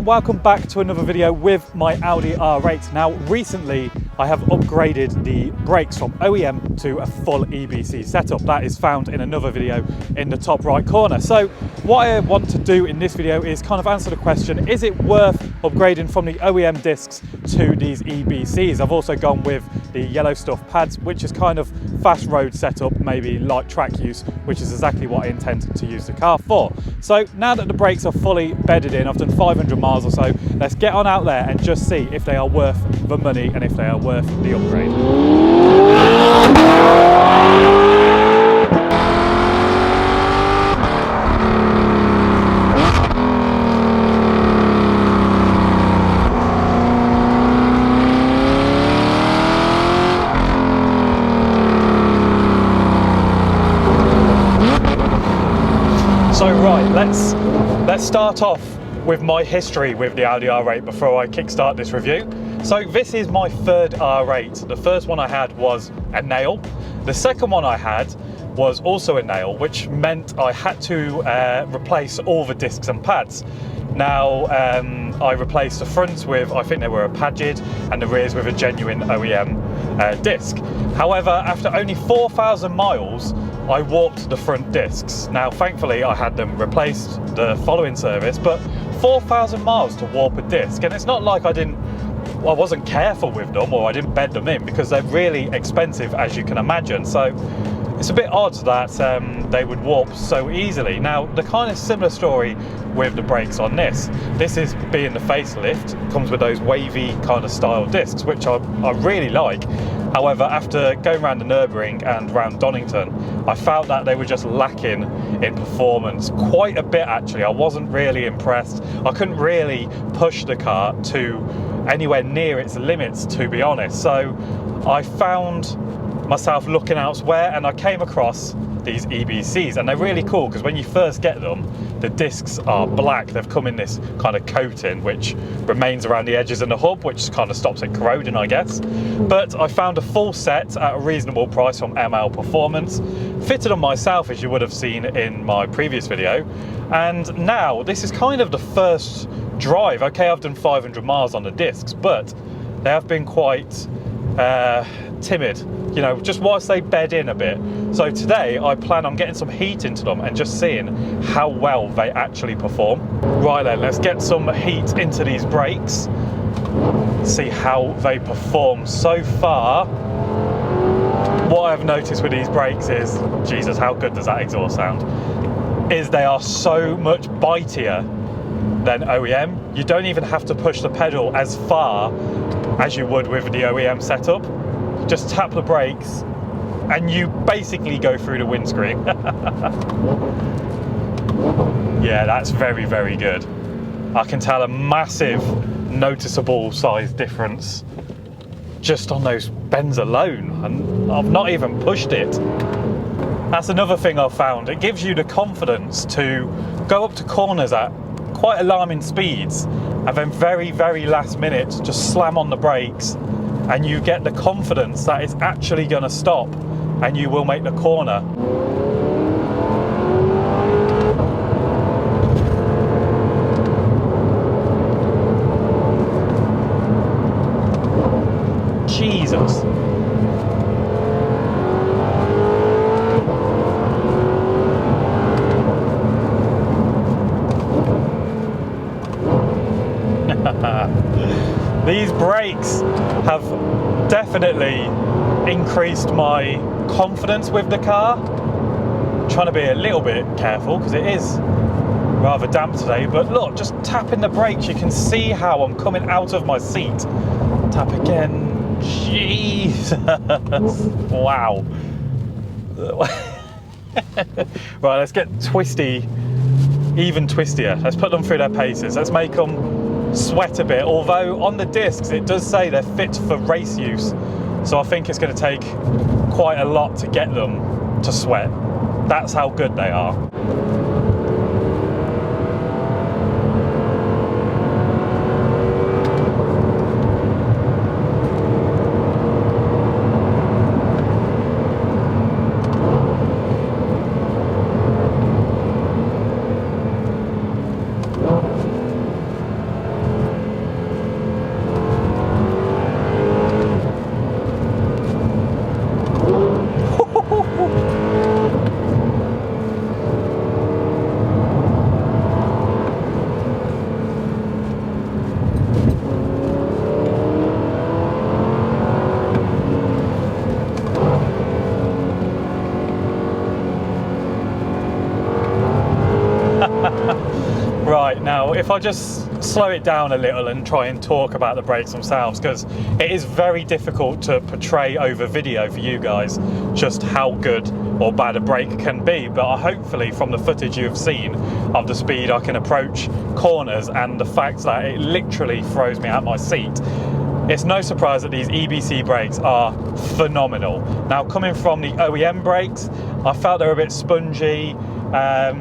everyone, welcome back to another video with my Audi R8. Now recently I have upgraded the brakes from OEM to a full EBC setup. That is found in another video in the top right corner. So what I want to do in this video is kind of answer the question, is it worth upgrading from the OEM discs to these EBCs? I've also gone with the yellow stuff pads, which is kind of fast road setup, maybe light track use, which is exactly what I intend to use the car for. So now that the brakes are fully bedded in, I've done 500 miles or so, let's get on out there and just see if they are worth the money and if they are worth the upgrade. So right, let's start off with my history with the Audi R8 before I kickstart this review. So this is my third R8. The first one I had was a nail. The second one I had was also a nail, which meant I had to replace all the discs and pads. Now, I replaced the fronts with, I think they were a Pagid, and the rears with a genuine OEM disc. However, after only 4,000 miles, I warped the front discs. Now, thankfully, I had them replaced the following service, but 4,000 miles to warp a disc, and it's not like I wasn't careful with them or I didn't bed them in, because they're really expensive, as you can imagine. So it's a bit odd that they would warp so easily. Now, the kind of similar story with the brakes on this. This is being the facelift, comes with those wavy kind of style discs, which I really like. However, after going around the Nürburgring and around Donington, I felt that they were just lacking in performance quite a bit, actually. I wasn't really impressed. I couldn't really push the car to anywhere near its limits, to be honest. So I found myself looking elsewhere, and I came across these EBCs, and they're really cool because when you first get them, the discs are black. They've come in this kind of coating which remains around the edges and the hub, which kind of stops it corroding, I guess. But I found a full set at a reasonable price from ML Performance, fitted on myself, as you would have seen in my previous video. And now this is kind of the first drive. Okay, I've done 500 miles on the discs, but they have been quite timid, you know, just whilst they bed in a bit. So today I plan on getting some heat into them and just seeing how well they actually perform. Right then, let's get some heat into these brakes, see how they perform. So far, what I've noticed with these brakes is, Jesus, how good does that exhaust sound, is they are so much bitier than OEM. You don't even have to push the pedal as far as you would with the OEM setup. Just tap the brakes and you basically go through the windscreen. Yeah, that's very, very good. I can tell a massive noticeable size difference just on those bends alone, and I've not even pushed it. That's another thing I've found. It gives you the confidence to go up to corners at quite alarming speeds, and then very, very last minute just slam on the brakes, and you get the confidence that it's actually going to stop and you will make the corner. Jesus. These brakes have definitely increased my confidence with the car. I'm trying to be a little bit careful because it is rather damp today, but look, just tapping the brakes, you can see how I'm coming out of my seat. Tap again. Jesus. Wow. Right, let's get twisty, even twistier. Let's put them through their paces. Let's make them sweat a bit, although on the discs it does say they're fit for race use, so I think it's going to take quite a lot to get them to sweat. That's how good they are. if I just slow it down a little and try and talk about the brakes themselves, because it is very difficult to portray over video for you guys just how good or bad a brake can be, but hopefully from the footage you've seen of the speed I can approach corners and the fact that it literally throws me out my seat, it's no surprise that these EBC brakes are phenomenal. Now, coming from the OEM brakes, I felt they were a bit spongy.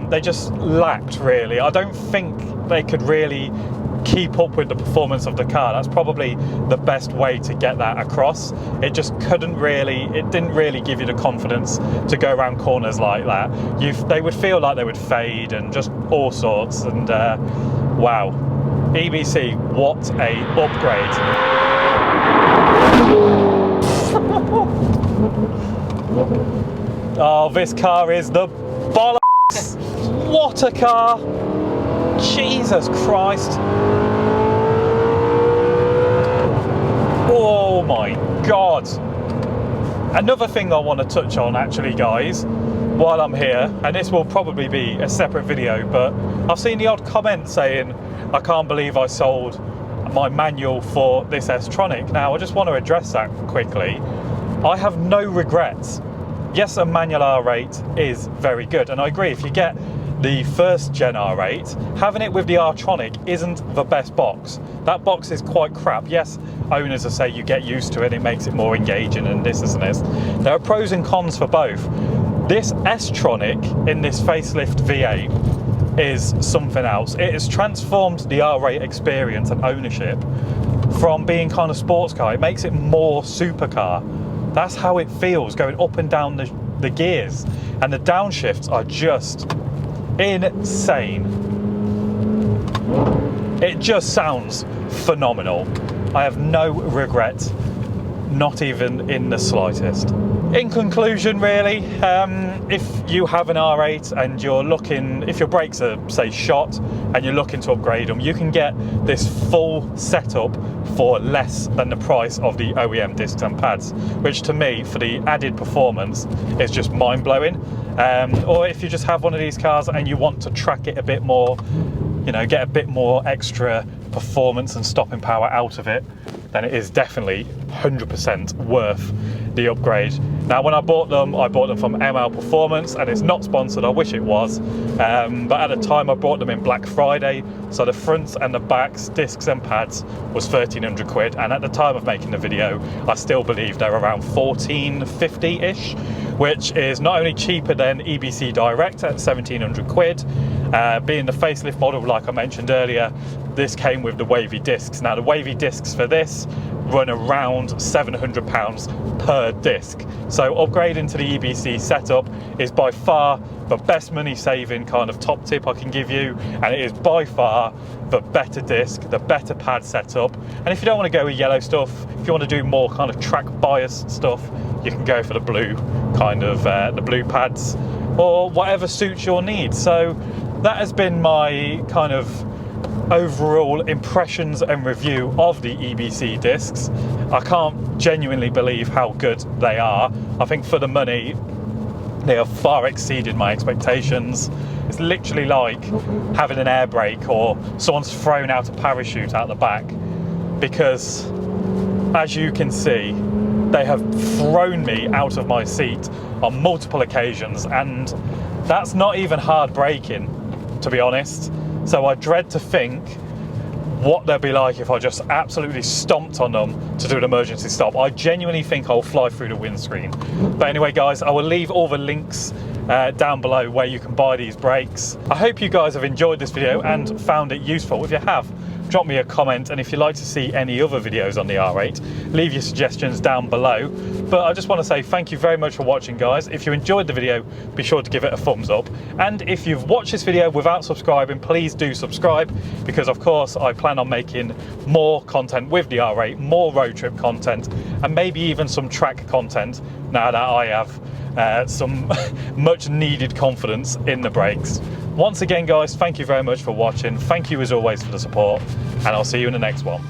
They just lacked, really. I don't think they could really keep up with the performance of the car. That's probably the best way to get that across. It just didn't really give you the confidence to go around corners like that. They would feel like they would fade and just all sorts, and wow. EBC, what a upgrade. Oh, this car is the bollocks. What a car. Jesus Christ. Oh my God. Another thing I want to touch on actually, guys, while I'm here, and this will probably be a separate video, but I've seen the odd comment saying, I can't believe I sold my manual for this S-tronic. Now, I just want to address that quickly. I have no regrets. Yes, a manual R8 is very good, and I agree, if you get the first gen R8, having it with the R-tronic isn't the best box. That box is quite crap. Yes, owners will say you get used to it, it makes it more engaging and this and this. There are pros and cons for both. This S-tronic in this facelift V8 is something else. It has transformed the R8 experience and ownership from being kind of sports car. It makes it more supercar. That's how it feels, going up and down the gears, and the downshifts are just insane. It just sounds phenomenal. I have no regret, not even in the slightest. In conclusion, really, if you have an R8 and you're looking, if your brakes are, say, shot and you're looking to upgrade them, you can get this full setup for less than the price of the OEM discs and pads, which to me, for the added performance, is just mind-blowing. Or if you just have one of these cars and you want to track it a bit more, you know, get a bit more extra performance and stopping power out of it, then it is definitely 100% worth the upgrade. Now, when I bought them from ML Performance, and it's not sponsored, I wish it was, but at the time I bought them in Black Friday, so the fronts and the backs, discs and pads was 1,300 quid, and at the time of making the video, I still believe they're around 1,450-ish, which is not only cheaper than EBC Direct at 1,700 quid, being the facelift model like I mentioned earlier, this came with the wavy discs. Now, the wavy discs for this run around £700 per disc. So upgrading to the EBC setup is by far the best money saving kind of top tip I can give you, and it is by far the better disc, the better pad setup. And if you don't want to go with yellow stuff, if you want to do more kind of track biased stuff, you can go for the blue kind of the blue pads or whatever suits your needs. So that has been my kind of overall impressions and review of the EBC discs. I can't genuinely believe how good they are. I think for the money, they have far exceeded my expectations. It's literally like having an air brake or someone's thrown out a parachute out the back, because as you can see, they have thrown me out of my seat on multiple occasions, and that's not even hard braking, to be honest. So I dread to think what they'll be like if I just absolutely stomped on them to do an emergency stop. I genuinely think I'll fly through the windscreen. But anyway, guys, I will leave all the links down below where you can buy these brakes. I hope you guys have enjoyed this video and found it useful. If you have, drop me a comment, and if you'd like to see any other videos on the R8, leave your suggestions down below. But I just want to say thank you very much for watching, guys. If you enjoyed the video, be sure to give it a thumbs up, and if you've watched this video without subscribing, please do subscribe, because of course I plan on making more content with the R8, more road trip content, and maybe even some track content now that I have some much needed confidence in the brakes. Once again, guys, thank you very much for watching. Thank you as always for the support, and I'll see you in the next one.